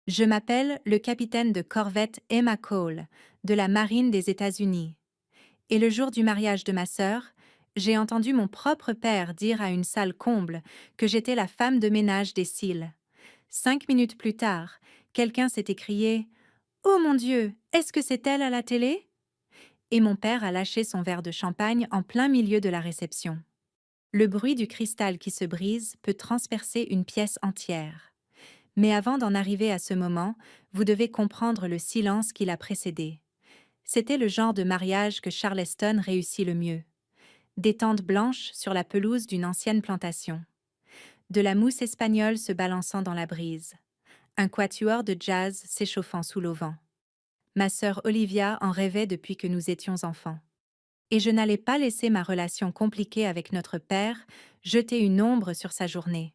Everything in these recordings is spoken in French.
Je m'appelle le capitaine de corvette Emma Cole, de la Marine des États-Unis. Et le jour du mariage de ma sœur, j'ai entendu mon propre père dire à une salle comble que j'étais la femme de ménage des cils. 5 minutes plus tard, quelqu'un s'est écrié « Oh mon Dieu, est-ce que c'est elle à la télé ?» Et mon père a lâché son verre de champagne en plein milieu de la réception. Le bruit du cristal qui se brise peut transpercer une pièce entière. Mais avant d'en arriver à ce moment, vous devez comprendre le silence qui l'a précédé. C'était le genre de mariage que Charleston réussit le mieux. Des tentes blanches sur la pelouse d'une ancienne plantation. De la mousse espagnole se balançant dans la brise. Un quatuor de jazz s'échauffant sous l'auvent. Ma sœur Olivia en rêvait depuis que nous étions enfants. Et je n'allais pas laisser ma relation compliquée avec notre père jeter une ombre sur sa journée.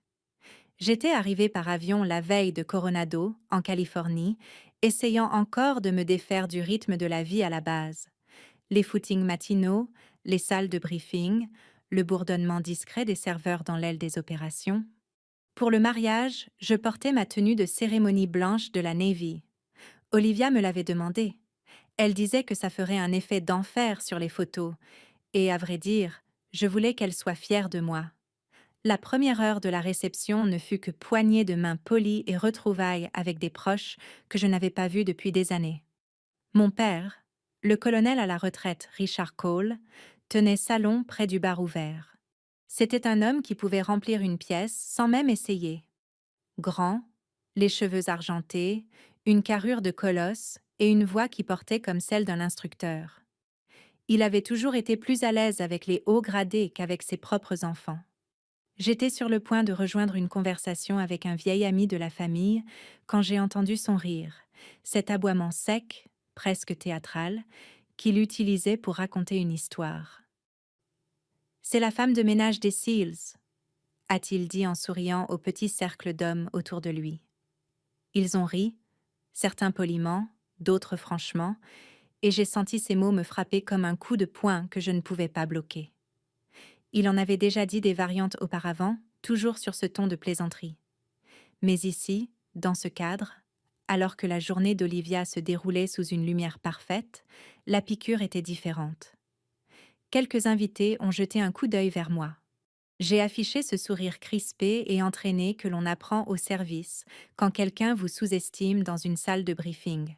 J'étais arrivée par avion la veille de Coronado, en Californie, essayant encore de me défaire du rythme de la vie à la base. Les footings matinaux, les salles de briefing, le bourdonnement discret des serveurs dans l'aile des opérations. Pour le mariage, je portais ma tenue de cérémonie blanche de la Navy. Olivia me l'avait demandé. Elle disait que ça ferait un effet d'enfer sur les photos, et à vrai dire, je voulais qu'elle soit fière de moi. La première heure de la réception ne fut que poignée de mains polies et retrouvailles avec des proches que je n'avais pas vus depuis des années. Mon père, le colonel à la retraite Richard Cole, tenait salon près du bar ouvert. C'était un homme qui pouvait remplir une pièce sans même essayer. Grand, les cheveux argentés, une carrure de colosse et une voix qui portait comme celle d'un instructeur. Il avait toujours été plus à l'aise avec les hauts gradés qu'avec ses propres enfants. J'étais sur le point de rejoindre une conversation avec un vieil ami de la famille quand j'ai entendu son rire, cet aboiement sec, presque théâtral, qu'il utilisait pour raconter une histoire. « C'est la femme de ménage des Seals », a-t-il dit en souriant au petit cercle d'hommes autour de lui. Ils ont ri, certains poliment, d'autres franchement, et j'ai senti ces mots me frapper comme un coup de poing que je ne pouvais pas bloquer. Il en avait déjà dit des variantes auparavant, toujours sur ce ton de plaisanterie. Mais ici, dans ce cadre, alors que la journée d'Olivia se déroulait sous une lumière parfaite, la piqûre était différente. Quelques invités ont jeté un coup d'œil vers moi. J'ai affiché ce sourire crispé et entraîné que l'on apprend au service quand quelqu'un vous sous-estime dans une salle de briefing.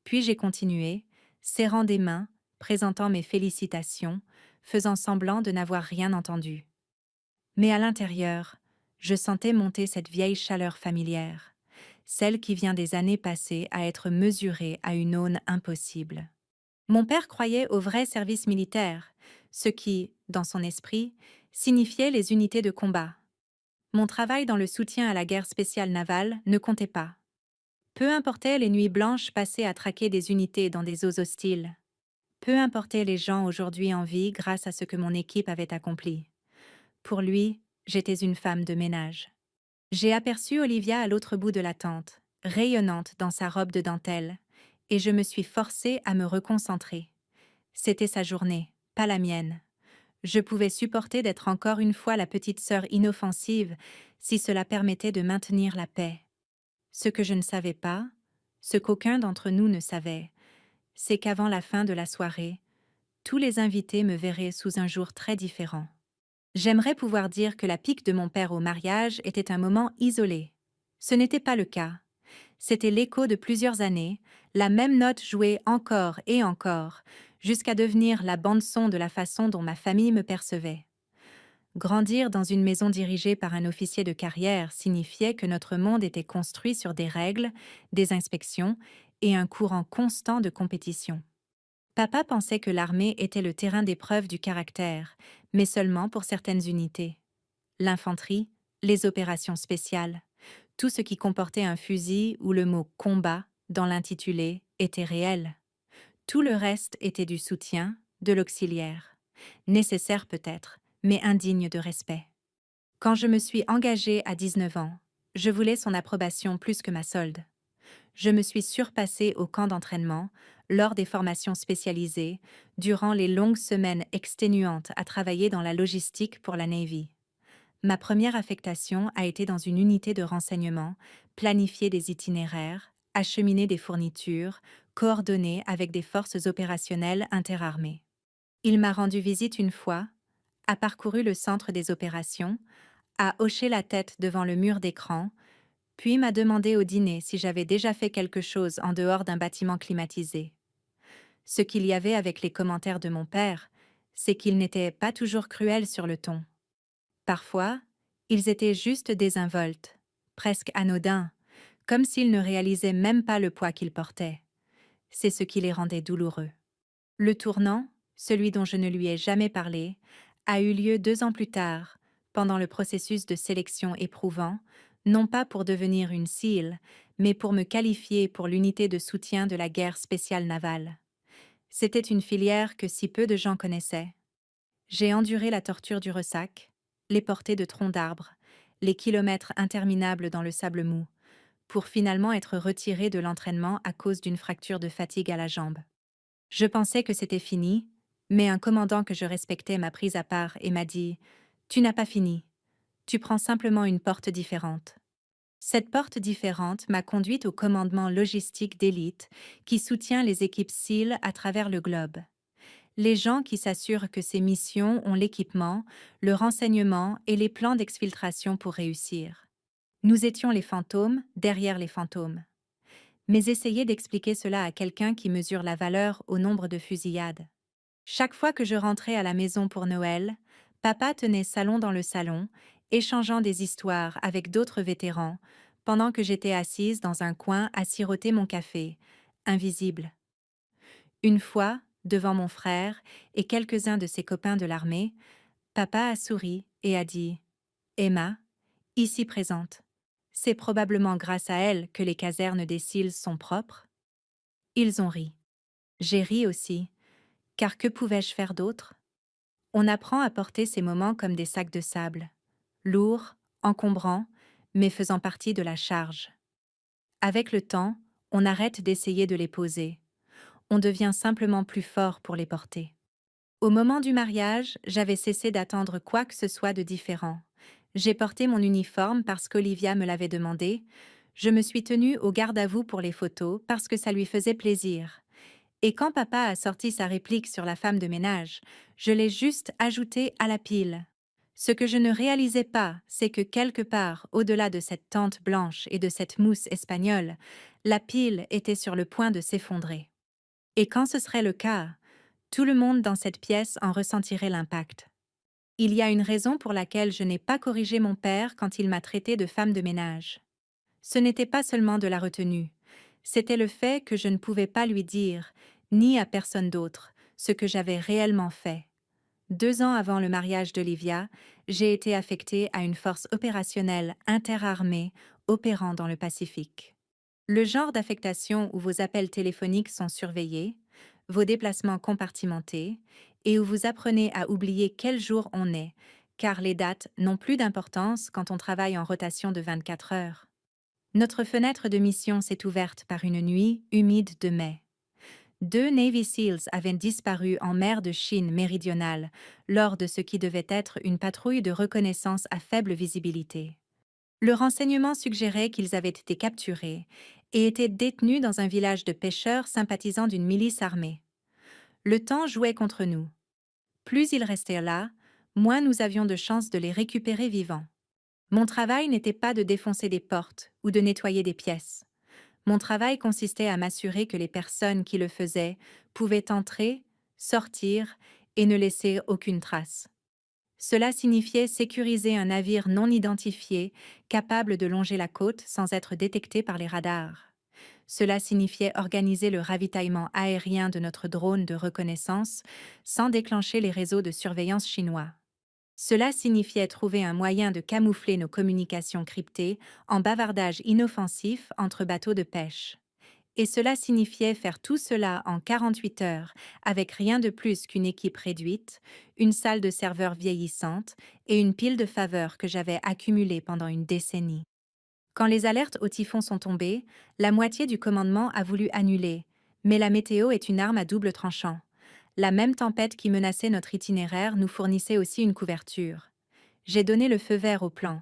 Puis j'ai continué, serrant des mains, présentant mes félicitations, faisant semblant de n'avoir rien entendu. Mais à l'intérieur, je sentais monter cette vieille chaleur familière, celle qui vient des années passées à être mesurée à une aune impossible. Mon père croyait au vrai service militaire, ce qui, dans son esprit, signifiait les unités de combat. Mon travail dans le soutien à la guerre spéciale navale ne comptait pas. Peu importaient les nuits blanches passées à traquer des unités dans des eaux hostiles. Peu importaient les gens aujourd'hui en vie grâce à ce que mon équipe avait accompli. Pour lui, j'étais une femme de ménage. J'ai aperçu Olivia à l'autre bout de la tente, rayonnante dans sa robe de dentelle, et je me suis forcée à me reconcentrer. C'était sa journée, pas la mienne. Je pouvais supporter d'être encore une fois la petite sœur inoffensive si cela permettait de maintenir la paix. Ce que je ne savais pas, ce qu'aucun d'entre nous ne savait, c'est qu'avant la fin de la soirée, tous les invités me verraient sous un jour très différent. J'aimerais pouvoir dire que la pique de mon père au mariage était un moment isolé. Ce n'était pas le cas. C'était l'écho de plusieurs années, la même note jouée encore et encore, jusqu'à devenir la bande-son de la façon dont ma famille me percevait. Grandir dans une maison dirigée par un officier de carrière signifiait que notre monde était construit sur des règles, des inspections et un courant constant de compétition. Papa pensait que l'armée était le terrain d'épreuve du caractère, mais seulement pour certaines unités. L'infanterie, les opérations spéciales, tout ce qui comportait un fusil ou le mot « combat » dans l'intitulé était réel. Tout le reste était du soutien, de l'auxiliaire. Nécessaire peut-être, mais indigne de respect. Quand je me suis engagée à 19 ans, je voulais son approbation plus que ma solde. Je me suis surpassée au camp d'entraînement, lors des formations spécialisées, durant les longues semaines exténuantes à travailler dans la logistique pour la Navy. Ma première affectation a été dans une unité de renseignement, planifier des itinéraires, acheminer des fournitures, coordonner avec des forces opérationnelles interarmées. Il m'a rendu visite une fois, a parcouru le centre des opérations, a hoché la tête devant le mur d'écran, puis m'a demandé au dîner si j'avais déjà fait quelque chose en dehors d'un bâtiment climatisé. Ce qu'il y avait avec les commentaires de mon père, c'est qu'ils n'étaient pas toujours cruels sur le ton. Parfois, ils étaient juste désinvoltes, presque anodins, comme s'ils ne réalisaient même pas le poids qu'ils portaient. C'est ce qui les rendait douloureux. Le tournant, celui dont je ne lui ai jamais parlé, a eu lieu 2 ans plus tard, pendant le processus de sélection éprouvant, non pas pour devenir une SEAL, mais pour me qualifier pour l'unité de soutien de la guerre spéciale navale. C'était une filière que si peu de gens connaissaient. J'ai enduré la torture du ressac, les portées de troncs d'arbres, les kilomètres interminables dans le sable mou, pour finalement être retiré de l'entraînement à cause d'une fracture de fatigue à la jambe. Je pensais que c'était fini, mais un commandant que je respectais m'a prise à part et m'a dit « Tu n'as pas fini. Tu prends simplement une porte différente. » Cette porte différente m'a conduite au commandement logistique d'élite qui soutient les équipes SEAL à travers le globe. Les gens qui s'assurent que ces missions ont l'équipement, le renseignement et les plans d'exfiltration pour réussir. Nous étions les fantômes derrière les fantômes. Mais essayez d'expliquer cela à quelqu'un qui mesure la valeur au nombre de fusillades. Chaque fois que je rentrais à la maison pour Noël, papa tenait salon dans le salon, échangeant des histoires avec d'autres vétérans, pendant que j'étais assise dans un coin à siroter mon café, invisible. Une fois, devant mon frère et quelques-uns de ses copains de l'armée, papa a souri et a dit « Emma, ici présente, c'est probablement grâce à elle que les casernes des SEALs sont propres ?» Ils ont ri. J'ai ri aussi, car que pouvais-je faire d'autre? On apprend à porter ces moments comme des sacs de sable, lourds, encombrants, mais faisant partie de la charge. Avec le temps, on arrête d'essayer de les poser. On devient simplement plus fort pour les porter. Au moment du mariage, j'avais cessé d'attendre quoi que ce soit de différent. J'ai porté mon uniforme parce qu'Olivia me l'avait demandé. Je me suis tenue au garde-à-vous pour les photos parce que ça lui faisait plaisir. Et quand papa a sorti sa réplique sur la femme de ménage, je l'ai juste ajoutée à la pile. Ce que je ne réalisais pas, c'est que quelque part, au-delà de cette tente blanche et de cette mousse espagnole, la pile était sur le point de s'effondrer. Et quand ce serait le cas, tout le monde dans cette pièce en ressentirait l'impact. Il y a une raison pour laquelle je n'ai pas corrigé mon père quand il m'a traité de femme de ménage. Ce n'était pas seulement de la retenue, c'était le fait que je ne pouvais pas lui dire, ni à personne d'autre, ce que j'avais réellement fait. 2 ans avant le mariage d'Olivia, j'ai été affectée à une force opérationnelle interarmée opérant dans le Pacifique. Le genre d'affectation où vos appels téléphoniques sont surveillés, vos déplacements compartimentés, et où vous apprenez à oublier quel jour on est, car les dates n'ont plus d'importance quand on travaille en rotation de 24 heures. Notre fenêtre de mission s'est ouverte par une nuit humide de mai. 2 Navy SEALs avaient disparu en mer de Chine méridionale lors de ce qui devait être une patrouille de reconnaissance à faible visibilité. Le renseignement suggérait qu'ils avaient été capturés et étaient détenus dans un village de pêcheurs sympathisant d'une milice armée. Le temps jouait contre nous. Plus ils restaient là, moins nous avions de chances de les récupérer vivants. Mon travail n'était pas de défoncer des portes ou de nettoyer des pièces. Mon travail consistait à m'assurer que les personnes qui le faisaient pouvaient entrer, sortir et ne laisser aucune trace. Cela signifiait sécuriser un navire non identifié, capable de longer la côte sans être détecté par les radars. Cela signifiait organiser le ravitaillement aérien de notre drone de reconnaissance sans déclencher les réseaux de surveillance chinois. Cela signifiait trouver un moyen de camoufler nos communications cryptées en bavardage inoffensif entre bateaux de pêche. Et cela signifiait faire tout cela en 48 heures, avec rien de plus qu'une équipe réduite, une salle de serveurs vieillissante et une pile de faveurs que j'avais accumulées pendant une décennie. Quand les alertes au typhon sont tombées, la moitié du commandement a voulu annuler, mais la météo est une arme à double tranchant. La même tempête qui menaçait notre itinéraire nous fournissait aussi une couverture. J'ai donné le feu vert au plan.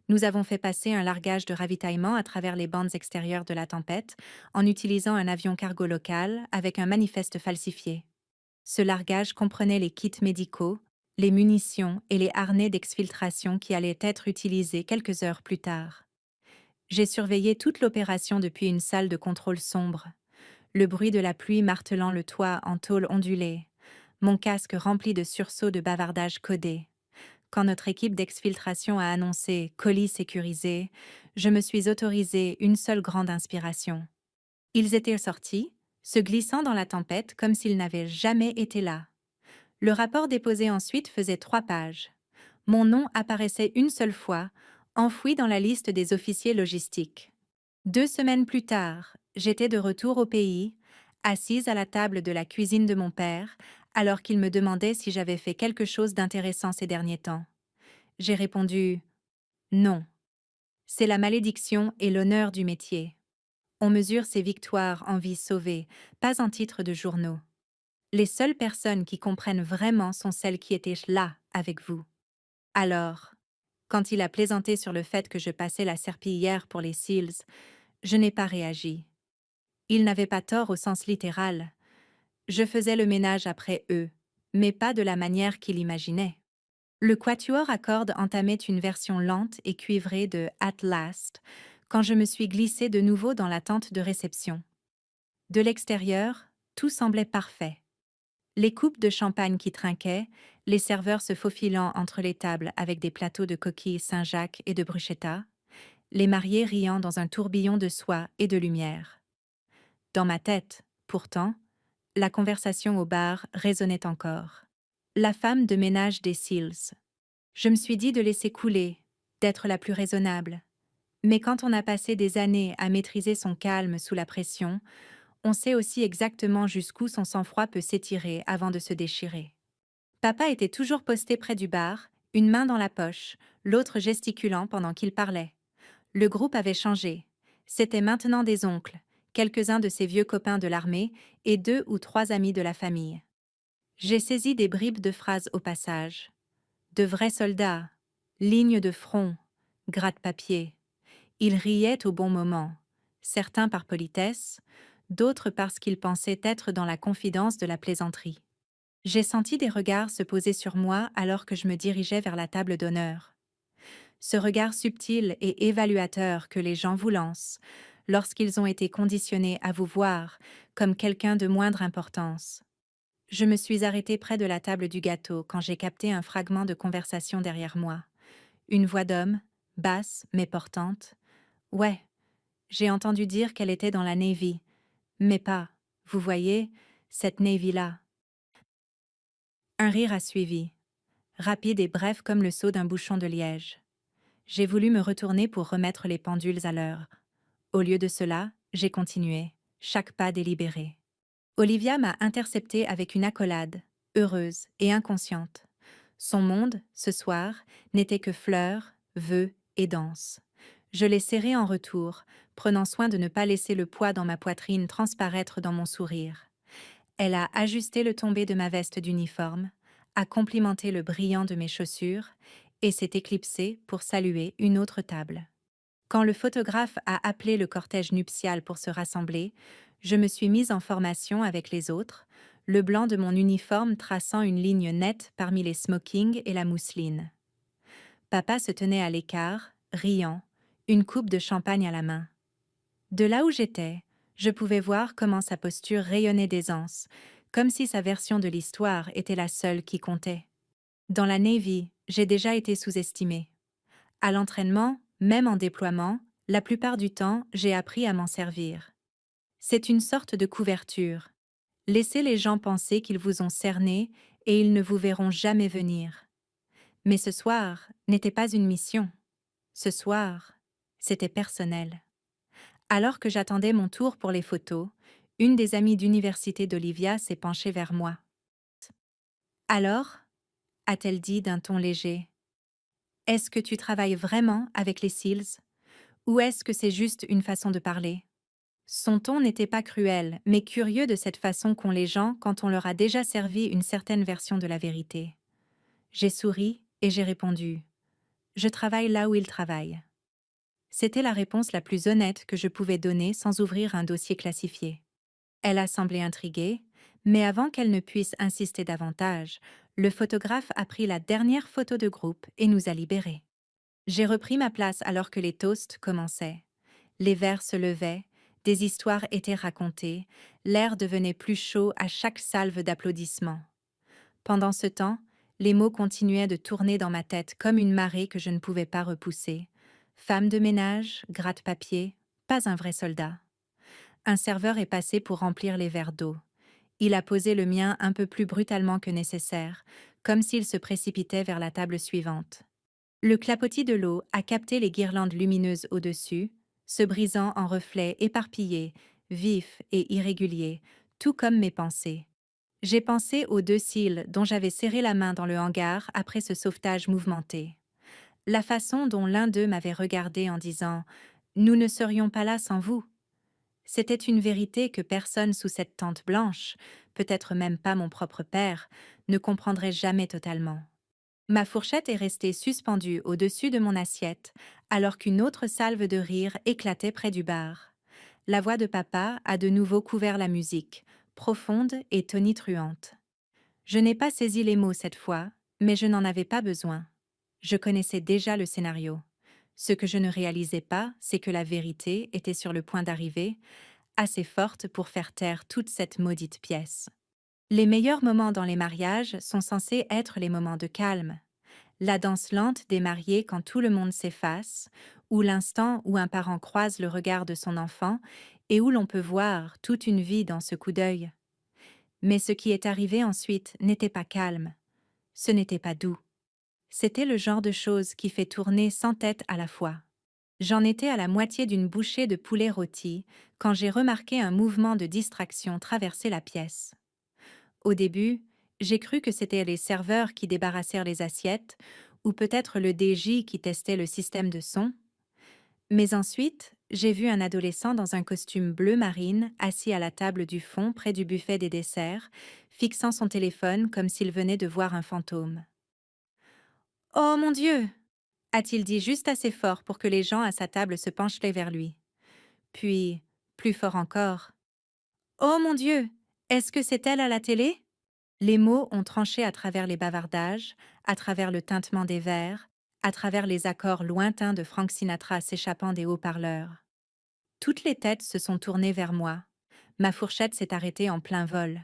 Nous avons fait passer un largage de ravitaillement à travers les bandes extérieures de la tempête en utilisant un avion cargo local avec un manifeste falsifié. Ce largage comprenait les kits médicaux, les munitions et les harnais d'exfiltration qui allaient être utilisés quelques heures plus tard. J'ai surveillé toute l'opération depuis une salle de contrôle sombre, le bruit de la pluie martelant le toit en tôle ondulée, mon casque rempli de sursauts de bavardage codé. Quand notre équipe d'exfiltration a annoncé colis sécurisé, je me suis autorisé une seule grande inspiration. Ils étaient sortis, se glissant dans la tempête comme s'ils n'avaient jamais été là. Le rapport déposé ensuite faisait 3 pages. Mon nom apparaissait une seule fois, enfoui dans la liste des officiers logistiques. 2 semaines plus tard, j'étais de retour au pays, assise à la table de la cuisine de mon père, alors qu'il me demandait si j'avais fait quelque chose d'intéressant ces derniers temps. J'ai répondu « Non. C'est la malédiction et l'honneur du métier. On mesure ses victoires en vies sauvées, pas en titres de journaux. Les seules personnes qui comprennent vraiment sont celles qui étaient là avec vous. » Alors, quand il a plaisanté sur le fait que je passais la serpillière pour les SEALs, je n'ai pas réagi. Il n'avait pas tort au sens littéral. Je faisais le ménage après eux, mais pas de la manière qu'il imaginait. Le quatuor à cordes entamait une version lente et cuivrée de At Last quand je me suis glissée de nouveau dans la tente de réception. De l'extérieur, tout semblait parfait. Les coupes de champagne qui trinquaient, les serveurs se faufilant entre les tables avec des plateaux de coquilles Saint-Jacques et de bruschetta, les mariés riant dans un tourbillon de soie et de lumière. Dans ma tête, pourtant, la conversation au bar résonnait encore. La femme de ménage des SEALs. Je me suis dit de laisser couler, d'être la plus raisonnable. Mais quand on a passé des années à maîtriser son calme sous la pression, on sait aussi exactement jusqu'où son sang-froid peut s'étirer avant de se déchirer. Papa était toujours posté près du bar, une main dans la poche, l'autre gesticulant pendant qu'il parlait. Le groupe avait changé. C'étaient maintenant des oncles, quelques-uns de ses vieux copains de l'armée et 2 ou 3 amis de la famille. J'ai saisi des bribes de phrases au passage. De vrais soldats, lignes de front, gratte-papier. Ils riaient au bon moment, certains par politesse, d'autres parce qu'ils pensaient être dans la confidence de la plaisanterie. J'ai senti des regards se poser sur moi alors que je me dirigeais vers la table d'honneur. Ce regard subtil et évaluateur que les gens vous lancent, lorsqu'ils ont été conditionnés à vous voir comme quelqu'un de moindre importance. Je me suis arrêtée près de la table du gâteau quand j'ai capté un fragment de conversation derrière moi. Une voix d'homme, basse mais portante. « Ouais, j'ai entendu dire qu'elle était dans la Navy. Mais pas, vous voyez, cette Navy-là. » Un rire a suivi, rapide et bref comme le saut d'un bouchon de liège. J'ai voulu me retourner pour remettre les pendules à l'heure. Au lieu de cela, j'ai continué, chaque pas délibéré. Olivia m'a interceptée avec une accolade, heureuse et inconsciente. Son monde, ce soir, n'était que fleurs, vœux et danse. Je l'ai serrée en retour, prenant soin de ne pas laisser le poids dans ma poitrine transparaître dans mon sourire. Elle a ajusté le tombé de ma veste d'uniforme, a complimenté le brillant de mes chaussures et s'est éclipsée pour saluer une autre table. Quand le photographe a appelé le cortège nuptial pour se rassembler, je me suis mise en formation avec les autres, le blanc de mon uniforme traçant une ligne nette parmi les smokings et la mousseline. Papa se tenait à l'écart, riant, une coupe de champagne à la main. De là où j'étais, je pouvais voir comment sa posture rayonnait d'aisance, comme si sa version de l'histoire était la seule qui comptait. Dans la Navy, j'ai déjà été sous-estimée. À l'entraînement, même en déploiement, la plupart du temps, j'ai appris à m'en servir. C'est une sorte de couverture. Laissez les gens penser qu'ils vous ont cerné et ils ne vous verront jamais venir. Mais ce soir n'était pas une mission. Ce soir, c'était personnel. Alors que j'attendais mon tour pour les photos, une des amies d'université d'Olivia s'est penchée vers moi. « Alors ?» a-t-elle dit d'un ton léger. « Est-ce que tu travailles vraiment avec les SEALs ? Ou est-ce que c'est juste une façon de parler ?» Son ton n'était pas cruel, mais curieux de cette façon qu'ont les gens quand on leur a déjà servi une certaine version de la vérité. J'ai souri et j'ai répondu Je travaille là où il travaille. C'était la réponse la plus honnête que je pouvais donner sans ouvrir un dossier classifié. Elle a semblé intriguée, mais avant qu'elle ne puisse insister davantage, le photographe a pris la dernière photo de groupe et nous a libérés. J'ai repris ma place alors que les toasts commençaient. Les verres se levaient, des histoires étaient racontées, l'air devenait plus chaud à chaque salve d'applaudissements. Pendant ce temps, les mots continuaient de tourner dans ma tête comme une marée que je ne pouvais pas repousser. Femme de ménage, gratte-papier, pas un vrai soldat. Un serveur est passé pour remplir les verres d'eau. Il a posé le mien un peu plus brutalement que nécessaire, comme s'il se précipitait vers la table suivante. Le clapotis de l'eau a capté les guirlandes lumineuses au-dessus, se brisant en reflets éparpillés, vifs et irréguliers, tout comme mes pensées. J'ai pensé aux deux cils dont j'avais serré la main dans le hangar après ce sauvetage mouvementé. La façon dont l'un d'eux m'avait regardé en disant « Nous ne serions pas là sans vous ». C'était une vérité que personne sous cette tente blanche, peut-être même pas mon propre père, ne comprendrait jamais totalement. Ma fourchette est restée suspendue au-dessus de mon assiette, alors qu'une autre salve de rire éclatait près du bar. La voix de papa a de nouveau couvert la musique, profonde et tonitruante. Je n'ai pas saisi les mots cette fois, mais je n'en avais pas besoin. Je connaissais déjà le scénario. Ce que je ne réalisais pas, c'est que la vérité était sur le point d'arriver, assez forte pour faire taire toute cette maudite pièce. Les meilleurs moments dans les mariages sont censés être les moments de calme. La danse lente des mariés quand tout le monde s'efface, ou l'instant où un parent croise le regard de son enfant et où l'on peut voir toute une vie dans ce coup d'œil. Mais ce qui est arrivé ensuite n'était pas calme. Ce n'était pas doux. C'était le genre de chose qui fait tourner 100 têtes à la fois. J'en étais à la moitié d'une bouchée de poulet rôti quand j'ai remarqué un mouvement de distraction traverser la pièce. Au début, j'ai cru que c'était les serveurs qui débarrassèrent les assiettes, ou peut-être le DJ qui testait le système de son. Mais ensuite, j'ai vu un adolescent dans un costume bleu marine assis à la table du fond près du buffet des desserts, fixant son téléphone comme s'il venait de voir un fantôme. « Oh mon Dieu !» a-t-il dit juste assez fort pour que les gens à sa table se penchaient vers lui. Puis, plus fort encore. « Oh mon Dieu! Est-ce que c'est elle à la télé ?» Les mots ont tranché à travers les bavardages, à travers le tintement des verres, à travers les accords lointains de Frank Sinatra s'échappant des haut-parleurs. Toutes les têtes se sont tournées vers moi. Ma fourchette s'est arrêtée en plein vol.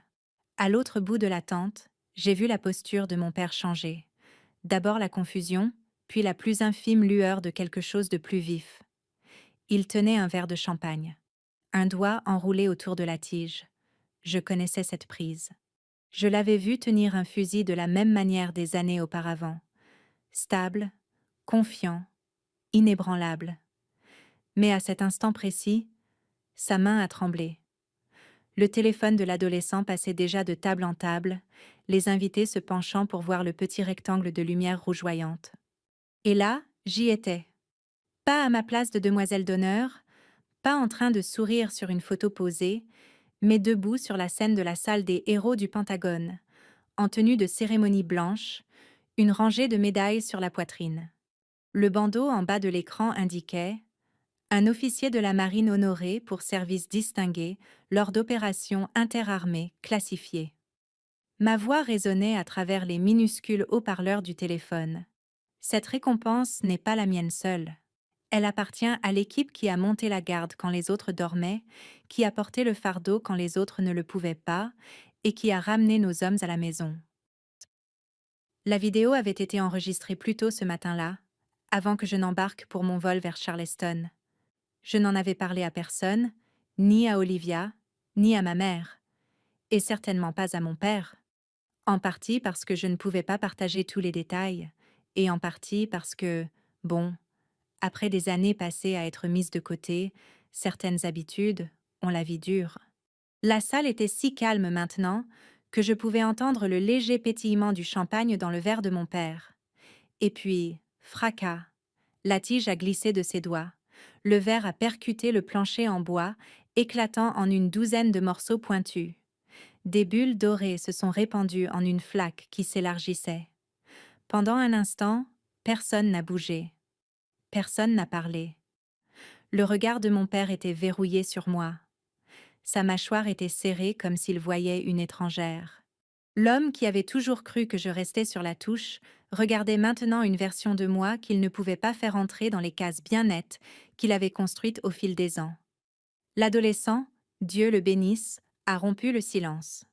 À l'autre bout de la tente, j'ai vu la posture de mon père changer. D'abord la confusion, puis la plus infime lueur de quelque chose de plus vif. Il tenait un verre de champagne, un doigt enroulé autour de la tige. Je connaissais cette prise. Je l'avais vu tenir un fusil de la même manière des années auparavant. Stable, confiant, inébranlable. Mais à cet instant précis, sa main a tremblé. Le téléphone de l'adolescent passait déjà de table en table, les invités se penchant pour voir le petit rectangle de lumière rougeoyante. Et là, j'y étais. Pas à ma place de demoiselle d'honneur, pas en train de sourire sur une photo posée, mais debout sur la scène de la salle des héros du Pentagone, en tenue de cérémonie blanche, une rangée de médailles sur la poitrine. Le bandeau en bas de l'écran indiquait « Un officier de la marine honoré pour service distingué lors d'opérations interarmées classifiées ». Ma voix résonnait à travers les minuscules haut-parleurs du téléphone. Cette récompense n'est pas la mienne seule. Elle appartient à l'équipe qui a monté la garde quand les autres dormaient, qui a porté le fardeau quand les autres ne le pouvaient pas, et qui a ramené nos hommes à la maison. La vidéo avait été enregistrée plus tôt ce matin-là, avant que je n'embarque pour mon vol vers Charleston. Je n'en avais parlé à personne, ni à Olivia, ni à ma mère, et certainement pas à mon père. En partie parce que je ne pouvais pas partager tous les détails, et en partie parce que, bon, après des années passées à être mises de côté, certaines habitudes, on la vie dure. La salle était si calme maintenant que je pouvais entendre le léger pétillement du champagne dans le verre de mon père. Et puis, fracas. La tige a glissé de ses doigts. Le verre a percuté le plancher en bois, éclatant en une douzaine de morceaux pointus. Des bulles dorées se sont répandues en une flaque qui s'élargissait. Pendant un instant, Personne n'a bougé. Personne n'a parlé. Le regard de mon père était verrouillé sur moi. Sa mâchoire était serrée comme s'il voyait une étrangère. L'homme qui avait toujours cru que je restais sur la touche regardait maintenant une version de moi qu'il ne pouvait pas faire entrer dans les cases bien nettes qu'il avait construites au fil des ans. L'adolescent, Dieu le bénisse, a rompu le silence.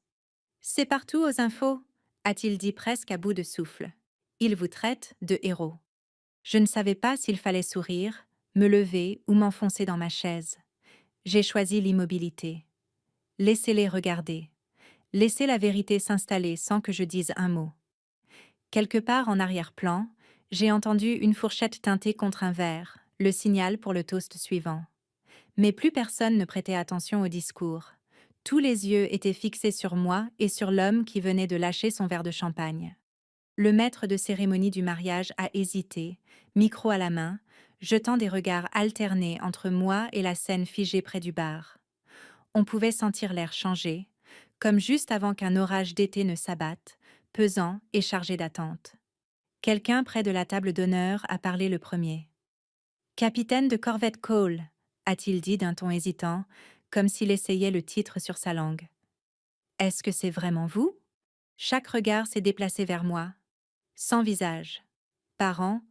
C'est partout aux infos, a-t-il dit presque à bout de souffle. Il vous traite de héros. Je ne savais pas s'il fallait sourire, me lever ou m'enfoncer dans ma chaise. J'ai choisi l'immobilité. Laissez-les regarder. Laissez la vérité s'installer sans que je dise un mot. Quelque part en arrière-plan, j'ai entendu une fourchette teintée contre un verre, le signal pour le toast suivant. Mais plus personne ne prêtait attention au discours. Tous les yeux étaient fixés sur moi et sur l'homme qui venait de lâcher son verre de champagne. Le maître de cérémonie du mariage a hésité, micro à la main, jetant des regards alternés entre moi et la scène figée près du bar. On pouvait sentir l'air changer, comme juste avant qu'un orage d'été ne s'abatte, pesant et chargé d'attente. Quelqu'un près de la table d'honneur a parlé le premier. Capitaine de corvette Cole, a-t-il dit d'un ton hésitant, comme s'il essayait le titre sur sa langue. Est-ce que c'est vraiment vous? Chaque regard s'est déplacé vers moi. Sans visage. Parents,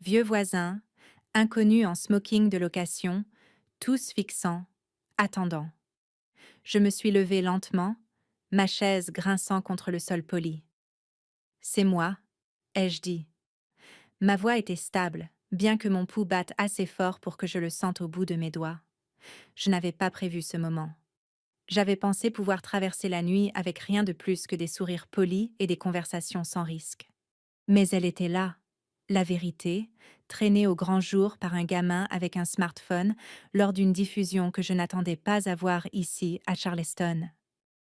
vieux voisins, inconnus en smoking de location, tous fixants, attendant. Je me suis levée lentement, ma chaise grinçant contre le sol poli. C'est moi, ai-je dit. Ma voix était stable, bien que mon pouls batte assez fort pour que je le sente au bout de mes doigts. Je n'avais pas prévu ce moment. J'avais pensé pouvoir traverser la nuit avec rien de plus que des sourires polis et des conversations sans risque. Mais elle était là, la vérité, traînée au grand jour par un gamin avec un smartphone lors d'une diffusion que je n'attendais pas à voir ici, à Charleston.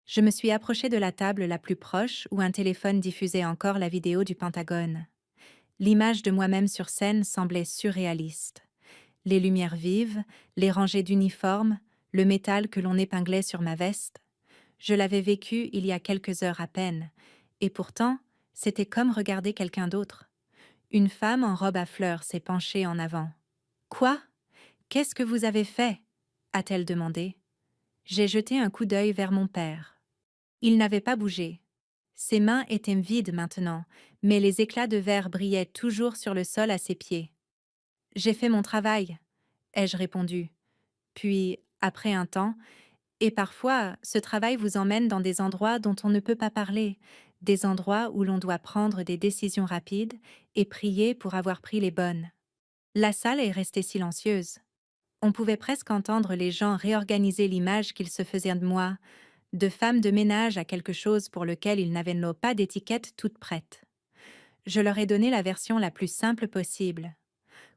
Je me suis approchée de la table la plus proche où un téléphone diffusait encore la vidéo du Pentagone. L'image de moi-même sur scène semblait surréaliste. Les lumières vives, les rangées d'uniformes, le métal que l'on épinglait sur ma veste. Je l'avais vécu il y a quelques heures à peine, et pourtant, c'était comme regarder quelqu'un d'autre. Une femme en robe à fleurs s'est penchée en avant. « Quoi? Qu'est-ce que vous avez fait ?» a-t-elle demandé. J'ai jeté un coup d'œil vers mon père. Il n'avait pas bougé. Ses mains étaient vides maintenant, mais les éclats de verre brillaient toujours sur le sol à ses pieds. « J'ai fait mon travail, » ai-je répondu. Puis, après un temps, « Et parfois, ce travail vous emmène dans des endroits dont on ne peut pas parler, des endroits où l'on doit prendre des décisions rapides et prier pour avoir pris les bonnes. » La salle est restée silencieuse. On pouvait presque entendre les gens réorganiser l'image qu'ils se faisaient de moi, de femme de ménage à quelque chose pour lequel ils n'avaient pas d'étiquette toute prête. Je leur ai donné la version la plus simple possible.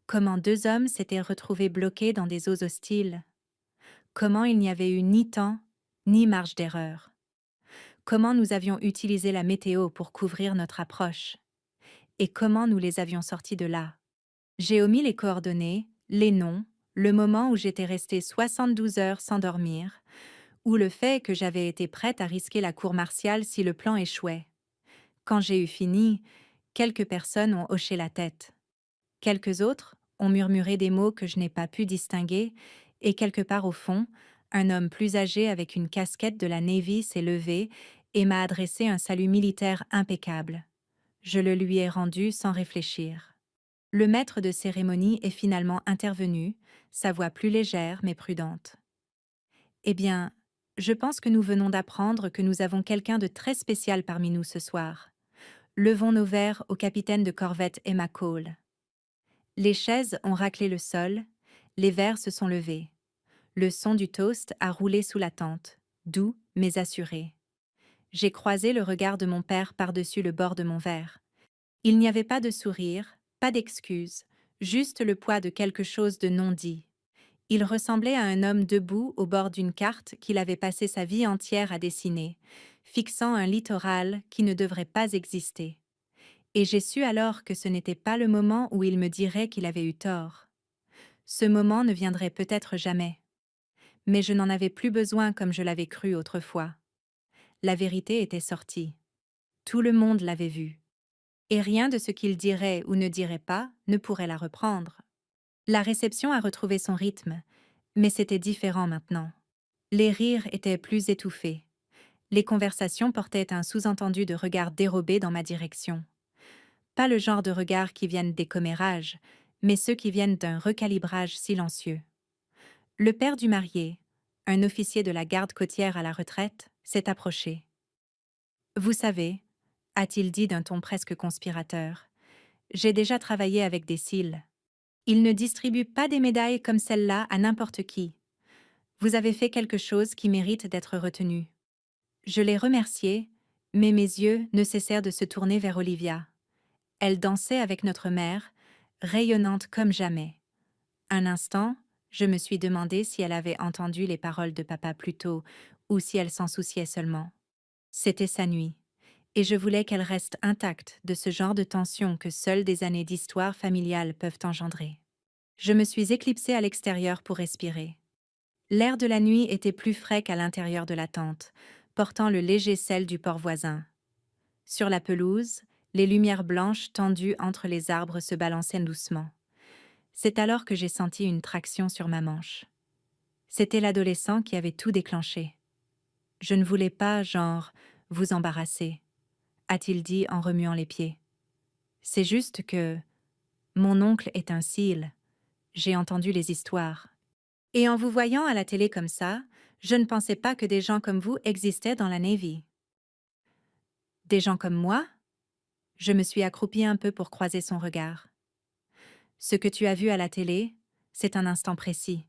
Comment deux hommes s'étaient retrouvés bloqués dans des eaux hostiles. Comment il n'y avait eu ni temps, ni marge d'erreur. Comment nous avions utilisé la météo pour couvrir notre approche. Et comment nous les avions sortis de là. J'ai omis les coordonnées, les noms, le moment où j'étais restée 72 heures sans dormir, ou le fait que j'avais été prête à risquer la cour martiale si le plan échouait. Quand j'ai eu fini, quelques personnes ont hoché la tête. Quelques autres ont murmuré des mots que je n'ai pas pu distinguer, et quelque part au fond, un homme plus âgé avec une casquette de la Navy s'est levé et m'a adressé un salut militaire impeccable. Je le lui ai rendu sans réfléchir. Le maître de cérémonie est finalement intervenu, sa voix plus légère mais prudente. « Eh bien, je pense que nous venons d'apprendre que nous avons quelqu'un de très spécial parmi nous ce soir. Levons nos verres au capitaine de corvette Emma Cole. » Les chaises ont raclé le sol, les verres se sont levés. Le son du toast a roulé sous la tente, doux mais assuré. J'ai croisé le regard de mon père par-dessus le bord de mon verre. Il n'y avait pas de sourire, pas d'excuse, juste le poids de quelque chose de non dit. Il ressemblait à un homme debout au bord d'une carte qu'il avait passé sa vie entière à dessiner, fixant un littoral qui ne devrait pas exister. Et j'ai su alors que ce n'était pas le moment où il me dirait qu'il avait eu tort. Ce moment ne viendrait peut-être jamais. Mais je n'en avais plus besoin comme je l'avais cru autrefois. La vérité était sortie. Tout le monde l'avait vue. et rien de ce qu'il dirait ou ne dirait pas ne pourrait la reprendre. La réception a retrouvé son rythme, mais c'était différent maintenant. Les rires étaient plus étouffés. Les conversations portaient un sous-entendu de regard dérobé dans ma direction. Pas le genre de regards qui viennent des commérages, mais ceux qui viennent d'un recalibrage silencieux. Le père du marié, un officier de la garde côtière à la retraite, s'est approché. « Vous savez, » a-t-il dit d'un ton presque conspirateur, « j'ai déjà travaillé avec des SEAL. Ils ne distribuent pas des médailles comme celle-là à n'importe qui. Vous avez fait quelque chose qui mérite d'être retenu. » Je l'ai remercié, mais mes yeux ne cessèrent de se tourner vers Olivia. Elle dansait avec notre mère, rayonnante comme jamais. Un instant, je me suis demandé si elle avait entendu les paroles de papa plus tôt ou si elle s'en souciait seulement. C'était sa nuit, et je voulais qu'elle reste intacte de ce genre de tension que seules des années d'histoire familiale peuvent engendrer. Je me suis éclipsée à l'extérieur pour respirer. L'air de la nuit était plus frais qu'à l'intérieur de la tente, portant le léger sel du port voisin. Sur la pelouse, les lumières blanches tendues entre les arbres se balançaient doucement. C'est alors que j'ai senti une traction sur ma manche. C'était l'adolescent qui avait tout déclenché. Je ne voulais pas, genre, vous embarrasser, a-t-il dit en remuant les pieds. C'est juste que mon oncle est un SEAL. J'ai entendu les histoires. Et en vous voyant à la télé comme ça, je ne pensais pas que des gens comme vous existaient dans la Navy. Des gens comme moi? Je me suis accroupie un peu pour croiser son regard. Ce que tu as vu à la télé, c'est un instant précis.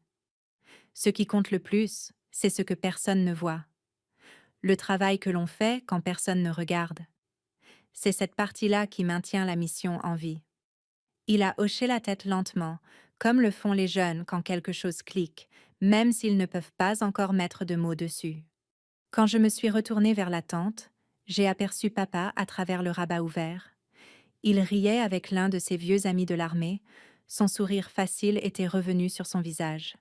Ce qui compte le plus, c'est ce que personne ne voit. Le travail que l'on fait quand personne ne regarde. C'est cette partie-là qui maintient la mission en vie. Il a hoché la tête lentement, comme le font les jeunes quand quelque chose clique, même s'ils ne peuvent pas encore mettre de mots dessus. Quand je me suis retournée vers la tente, j'ai aperçu papa à travers le rabat ouvert. Il riait avec l'un de ses vieux amis de l'armée, son sourire facile était revenu sur son visage.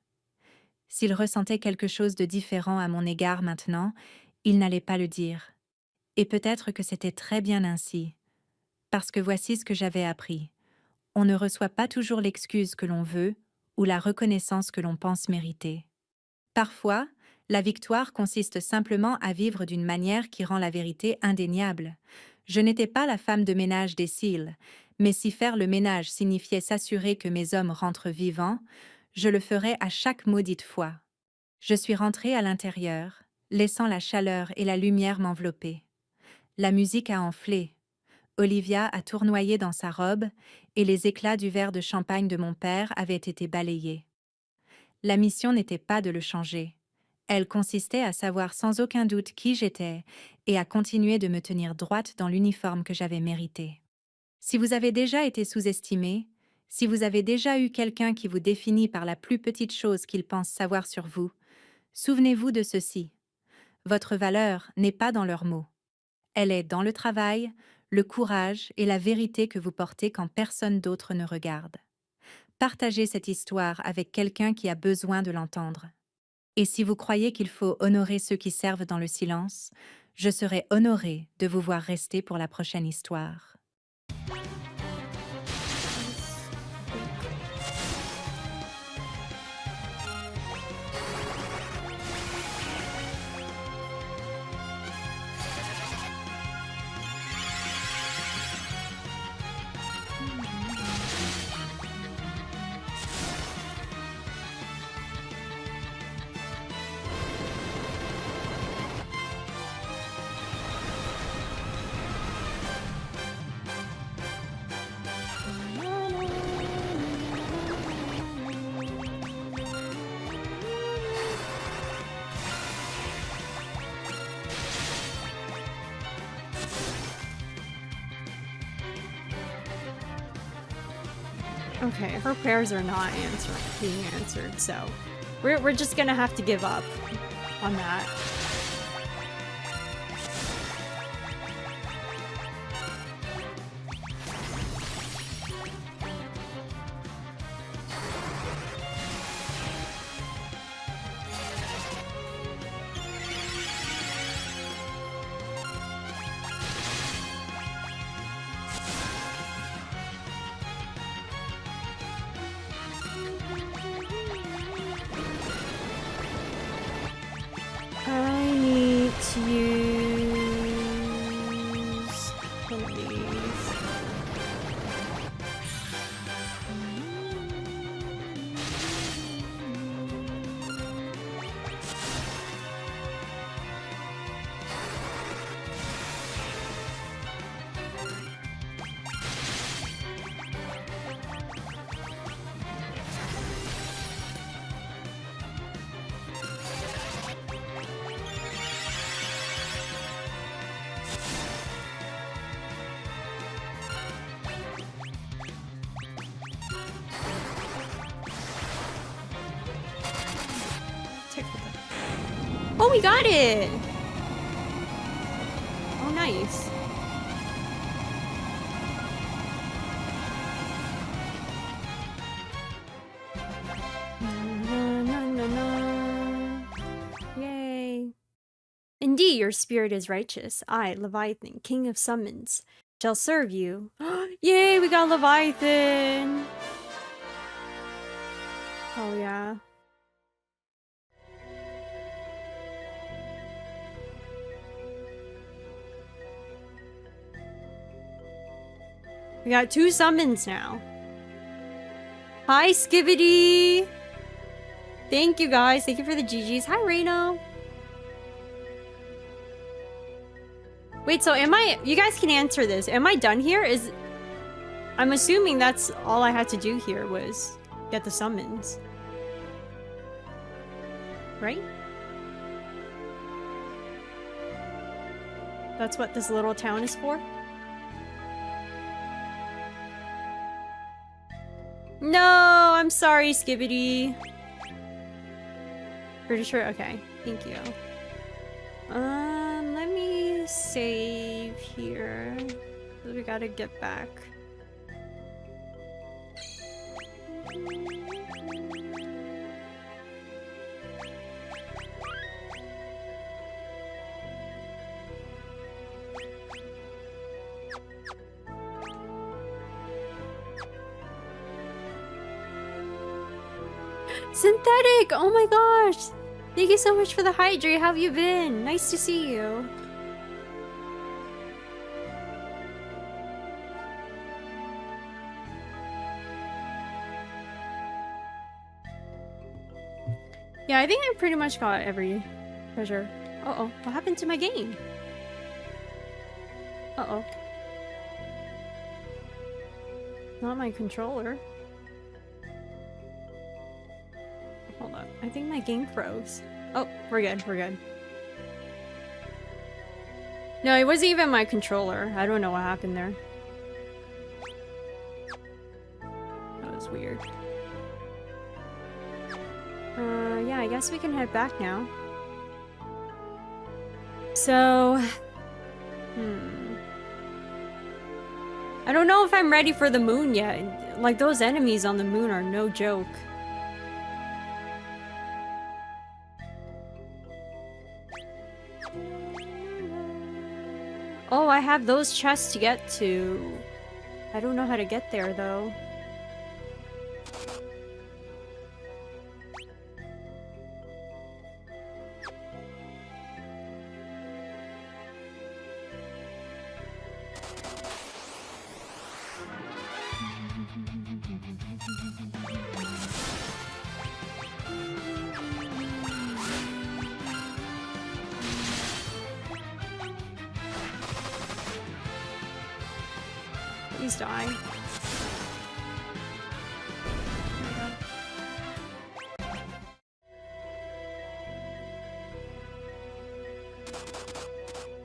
S'il ressentait quelque chose de différent à mon égard maintenant, il n'allait pas le dire. Et peut-être que c'était très bien ainsi. Parce que voici ce que j'avais appris. On ne reçoit pas toujours l'excuse que l'on veut ou la reconnaissance que l'on pense mériter. Parfois, la victoire consiste simplement à vivre d'une manière qui rend la vérité indéniable. Je n'étais pas la femme de ménage des SEAL, mais si faire le ménage signifiait s'assurer que mes hommes rentrent vivants, je le ferais à chaque maudite fois. Je suis rentrée à l'intérieur, laissant la chaleur et la lumière m'envelopper. La musique a enflé. Olivia a tournoyé dans sa robe et les éclats du verre de champagne de mon père avaient été balayés. La mission n'était pas de le changer. Elle consistait à savoir sans aucun doute qui j'étais et à continuer de me tenir droite dans l'uniforme que j'avais mérité. Si vous avez déjà été sous-estimé, si vous avez déjà eu quelqu'un qui vous définit par la plus petite chose qu'il pense savoir sur vous, souvenez-vous de ceci. Votre valeur n'est pas dans leurs mots. Elle est dans le travail, le courage et la vérité que vous portez quand personne d'autre ne regarde. Partagez cette histoire avec quelqu'un qui a besoin de l'entendre. Et si vous croyez qu'il faut honorer ceux qui servent dans le silence, je serai honorée de vous voir rester pour la prochaine histoire. Okay, her prayers are not being answered, so we're just gonna have to give up on that. Oh, we got it! Oh, nice. Na, na, na, na. Yay. Indeed, your spirit is righteous. I, Leviathan, king of summons, shall serve you. Yay, we got Leviathan! Oh, yeah. We got 2 summons now. Hi, Skibidi! Thank you, guys. Thank you for the GGs. Hi, Reno. Wait, so am I... You guys can answer this. Am I done here? I'm assuming that's all I had to do here was get the summons. Right? That's what this little town is for? No, I'm sorry, Skibidi. Pretty sure. Okay, thank you. Let me save here. We gotta get back. Synthetic! Oh my gosh! Thank you so much for the hydrate. How have you been? Nice to see you. Yeah, I think I pretty much got every treasure. Uh-oh, what happened to my game? Uh-oh. Not my controller. Hold on. I think my game froze. Oh, we're good. We're good. No, it wasn't even my controller. I don't know what happened there. That was weird. Yeah, I guess we can head back now. So... I don't know if I'm ready for the moon yet. Like, those enemies on the moon are no joke. Oh, I have those chests to get to. I don't know how to get there, though. Please die.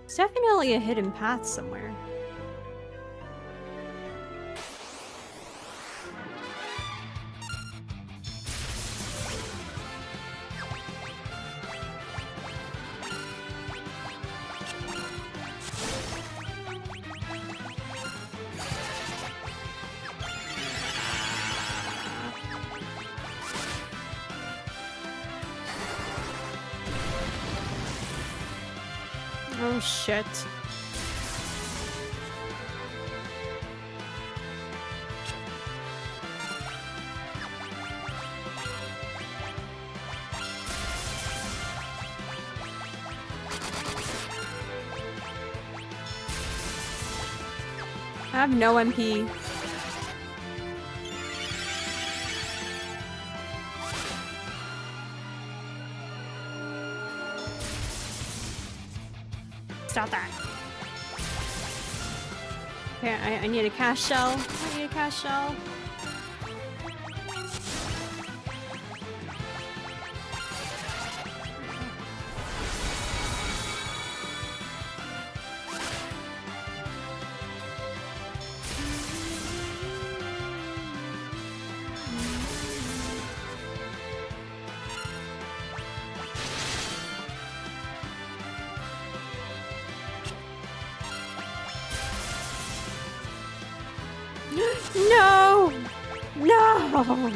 There's definitely a hidden path somewhere. Oh shit. I have no MP. Stop that. Okay, I need a cash shell. I need a cash shell. No! No!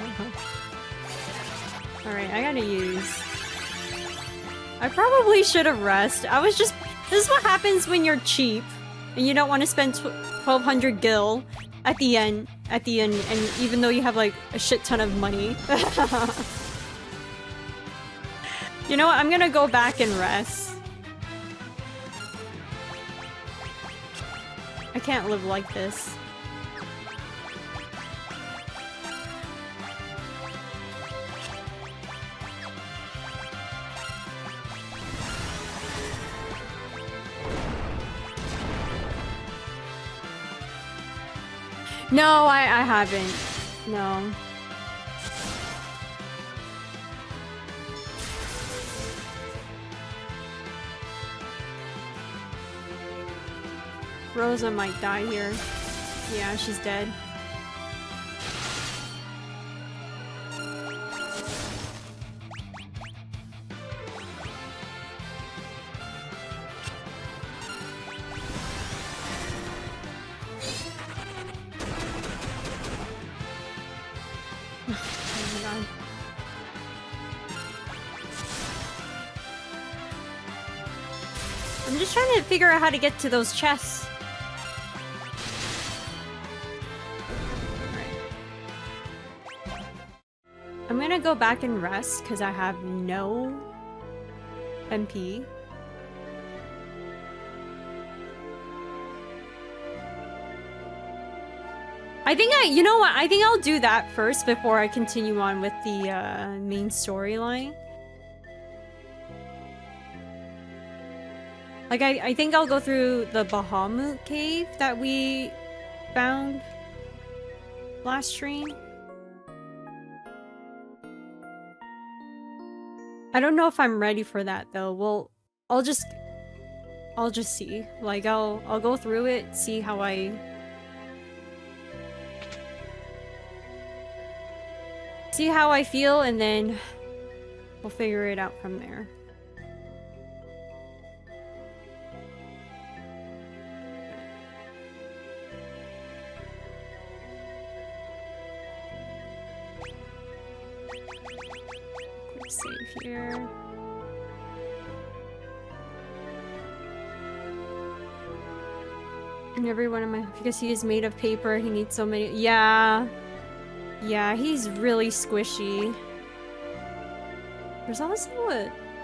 Alright, I gotta use... I probably should have rest. I was just... This is what happens when you're cheap and you don't want to spend 1200 gil at the end, and even though you have like a shit ton of money. You know what? I'm gonna go back and rest. I can't live like this. No, I haven't. No. Rosa might die here. Yeah, she's dead. I'm just trying to figure out how to get to those chests. Right. I'm gonna go back and rest because I have no MP. You know what? I think I'll do that first before I continue on with the main storyline. Like, I think I'll go through the Bahamut cave that we found last stream. I don't know if I'm ready for that though. Well, I'll just see. Like, I'll go through it, see how I feel, and then we'll figure it out from there. Quick save here. And every one of my, because he is made of paper, he needs so many. Yeah, he's really squishy. There's also a